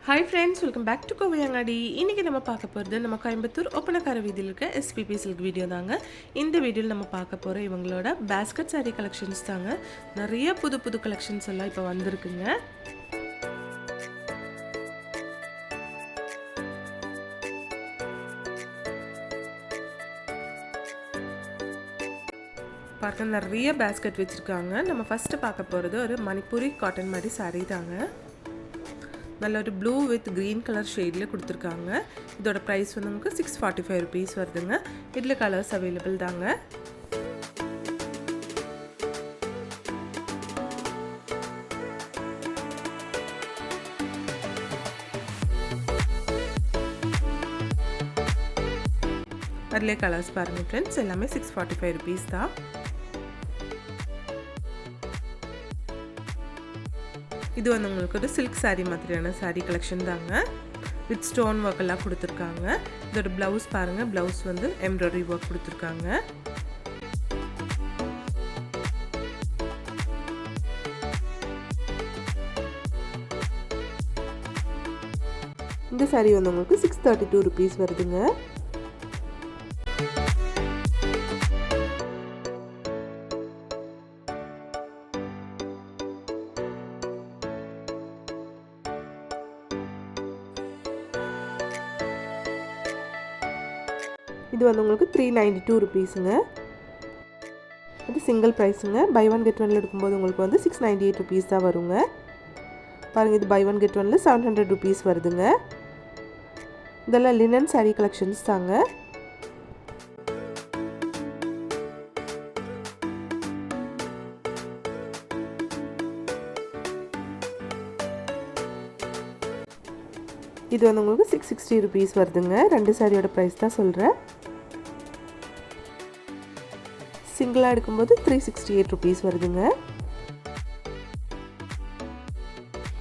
Hi friends, welcome back to Kovaiangadi. இன்றைக்கி நம்ம பார்க்க போகிறது நம்ம கோயம்புத்தூர் ஒப்பனக்கார வீதியில் இருக்க எஸ்பிபி சில்க் வீடியோ தாங்க. இந்த வீடியோவில் நம்ம பார்க்க போகிற இவங்களோட பேஸ்கட் சாரீ கலெக்ஷன்ஸ் தாங்க. நிறைய புது புது கலெக்ஷன்ஸ் எல்லாம் இப்போ வந்திருக்குங்க. பார்க்க நிறைய பேஸ்கட் வச்சுருக்காங்க. நம்ம ஃபஸ்ட்டு பார்க்க போகிறது ஒரு மணிப்பூரி காட்டன் மாதிரி சாரீ தாங்க. நல்ல ஒரு ப்ளூ வித் க்ரீன் கலர் ஷேடில் கொடுத்துருக்காங்க. இதோட ப்ரைஸ் வந்து நமக்கு 645 ருபீஸ் வருதுங்க. இதில் கலர்ஸ் அவைலபிள் தாங்க. அதிலே கலர்ஸ் பாருங்கள் ஃப்ரெண்ட்ஸ், எல்லாமே 645 ருபீஸ் தான். இது வந்து உங்களுக்கு ஒரு சில்க் சாரீ மாதிரியான சாரீ கலெக்ஷன் தாங்க. வித் ஸ்டோன் ஒர்க் எல்லாம் கொடுத்துருக்காங்க. இதோட ப்ளவுஸ் பாருங்கள், ப்ளவுஸ் வந்து எம்ப்ராய்டரி ஒர்க் கொடுத்துருக்காங்க. இந்த சாரீ வந்து உங்களுக்கு 632 ருபீஸ் வருதுங்க. இது வந்து உங்களுக்கு 392 ருபீஸுங்க. இது சிங்கிள் ப்ரைஸுங்க. பை ஒன் கெட் ஒன்ல எடுக்கும்போது உங்களுக்கு வந்து 698 ருபீஸ் தான் வருங்க. பாருங்கள், இது பை ஒன் கெட் ஒன்ல 700 ருபீஸ் வருதுங்க. இதெல்லாம் லினன் சாரீ கலெக்ஷன்ஸ் தாங்க. இது வந்து உங்களுக்கு 660 ருபீஸ் வருதுங்க. ரெண்டு சாரியோட ப்ரைஸ் தான் சொல்கிறேன். சிங்கிளாக எடுக்கும்போது 368 ருபீஸ் வருதுங்க.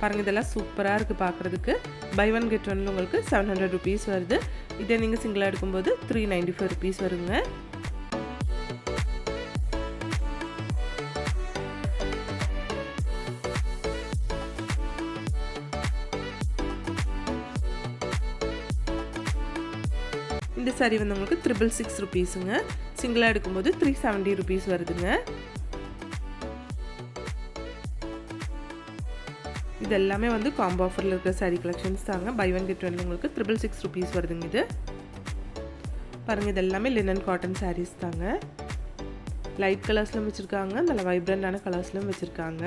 பாருங்கள், இதெல்லாம் சூப்பராக இருக்குது பார்க்குறதுக்கு. பை ஒன் கெட் ஒன்ல உங்களுக்கு 700 ருபீஸ் வருது. இதே நீங்கள் சிங்கிளாக எடுக்கும்போது 394 ருபீஸ் வருங்க. இந்த சாரீ வந்து உங்களுக்கு 666 ருபீஸுங்க. சிங்கிளாக எடுக்கும்போது 370 ருபீஸ் வருதுங்க. இது எல்லாமே வந்து காம்போ ஆஃபரில் இருக்கிற சாரீ கலெக்ஷன்ஸ் தாங்க. பை ஒன் கெட் ஒன் உங்களுக்கு 666 ருபீஸ் வருதுங்க. இது பாருங்கள், இது எல்லாமே லினன் காட்டன் சாரீஸ் தாங்க. லைட் கலர்ஸ்லையும் வச்சுருக்காங்க, நல்ல வைப்ரண்டான கலர்ஸ்லையும் வச்சுருக்காங்க.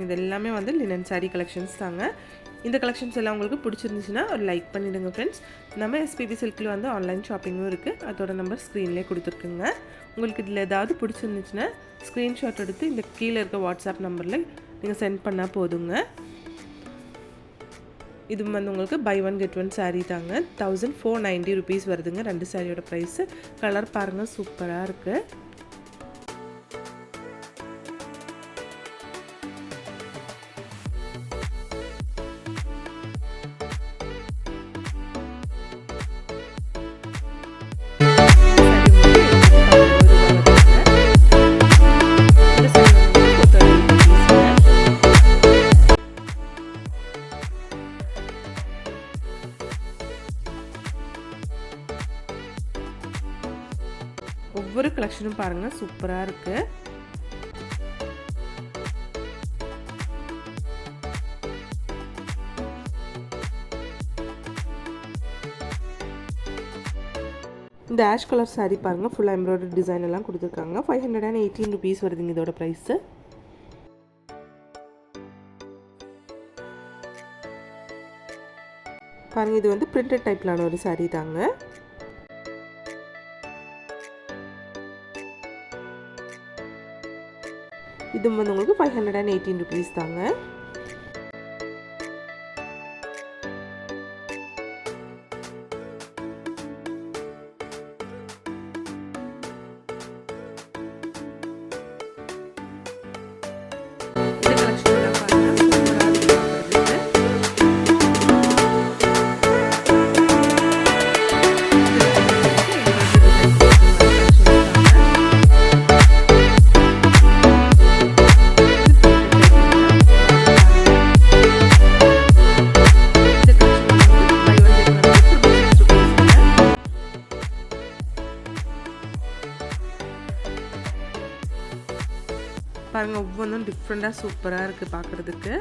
இது எல்லாமே வந்து லினன் சாரீ கலெக்ஷன்ஸ் தாங்க. இந்த கலெக்ஷன்ஸ் எல்லாம் உங்களுக்கு பிடிச்சிருந்துச்சுன்னா ஒரு லைக் பண்ணிவிடுங்க ஃப்ரெண்ட்ஸ். நம்ம எஸ்பிபி சில்கில் வந்து ஆன்லைன் ஷாப்பிங்கும் இருக்குது. அதோட நம்பர் ஸ்க்ரீன்லேயே கொடுத்துருக்குங்க. உங்களுக்கு இதில் ஏதாவது பிடிச்சிருந்துச்சுன்னா ஸ்க்ரீன்ஷாட் எடுத்து இந்த கீழே இருக்க வாட்ஸ்அப் நம்பரில் நீங்கள் சென்ட் பண்ணால் போதுங்க. இது வந்து உங்களுக்கு buy one get one sari தாங்க. 1490 ருபீஸ் வருதுங்க. ரெண்டு சாரியோட ப்ரைஸு. கலர் பாருங்கள், சூப்பராக இருக்குது. ஒவ்வொரு கலெக்ஷனும் பாருங்கள், சூப்பராக இருக்குது. இந்த ஆஷ் கலர் சாரீ பாருங்கள், ஃபுல்லாக எம்ப்ராய்டரி டிசைன் எல்லாம் கொடுத்துருக்காங்க. 518 ருபீஸ் வருதுங்க இதோட ப்ரைஸு. பாருங்கள், இது வந்து பிரிண்டட் டைப்லான ஒரு சாரீ தாங்க. இது வந்து உங்களுக்கு 518 ருபீஸ் தாங்க. பாருங்கள், ஒவ்வொன்றும் டிஃப்ரெண்ட்டாக சூப்பராக இருக்குது பார்க்குறதுக்கு.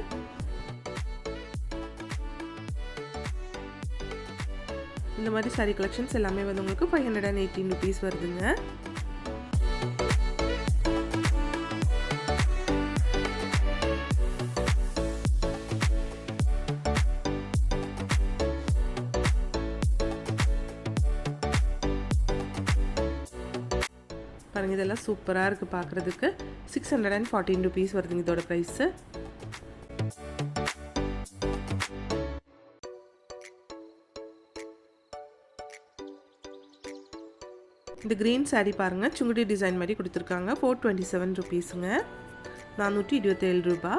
இந்த மாதிரி saree கலெக்ஷன்ஸ் எல்லாமே வந்து உங்களுக்கு 518 rupees வருதுங்க. பாருங்கள், இதெல்லாம் சூப்பராக இருக்குது பார்க்குறதுக்கு. 614 rupees வருதுங்க இதோட ப்ரைஸு. இந்த க்ரீன் saree பாருங்கள், சுங்குடி டிசைன் மாதிரி கொடுத்துருக்காங்க. 427 rupeesங்க, 427 ரூபா.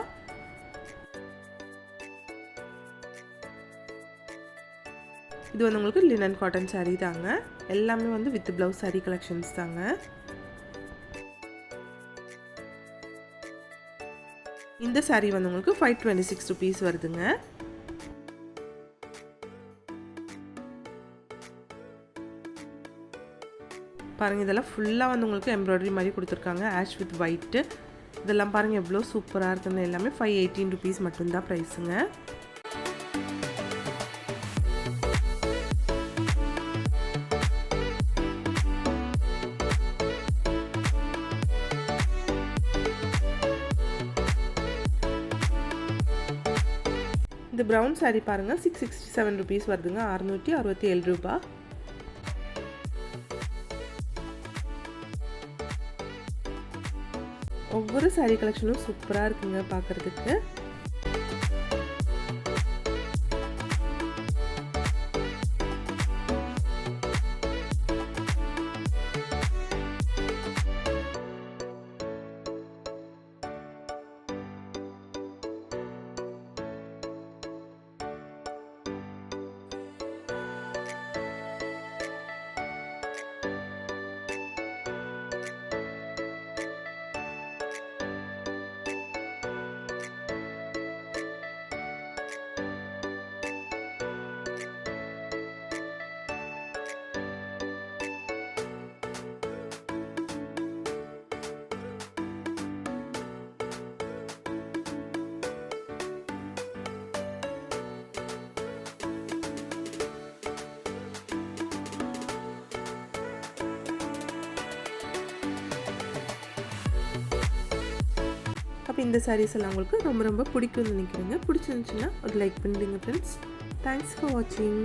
இது வந்து உங்களுக்கு லினன் காட்டன் saree தாங்க. எல்லாமே வந்து வித் ப்ளவுஸ் saree கலெக்ஷன்ஸ் தாங்க. இந்த saree வந்து உங்களுக்கு 526 rupees வருதுங்க. பாருங்கள், இதெல்லாம் ஃபுல்லாக வந்து உங்களுக்கு எம்ப்ராய்டரி மாதிரி கொடுத்துருக்காங்க. Ash with white. இதெல்லாம் பாருங்கள் எவ்வளோ சூப்பராக இருக்குன்னு. எல்லாமே 518 rupees மட்டும்தான் ப்ரைஸுங்க. இந்த ப்ரௌன் saree பாருங்கள், 667 rupees வருதுங்க, 667 ரூபா. ஒவ்வொரு saree கலெக்ஷனும் சூப்பராக இருக்குங்க பார்க்குறதுக்கு. அப்போ இந்த sarees எல்லாம் உங்களுக்கு ரொம்ப ரொம்ப பிடிக்கும்னு நினைக்கிறேங்க. பிடிச்சிருந்துச்சுன்னா ஒரு லைக் பண்ணிடுங்க ஃப்ரெண்ட்ஸ். தேங்க்ஸ் ஃபார் வாட்சிங்.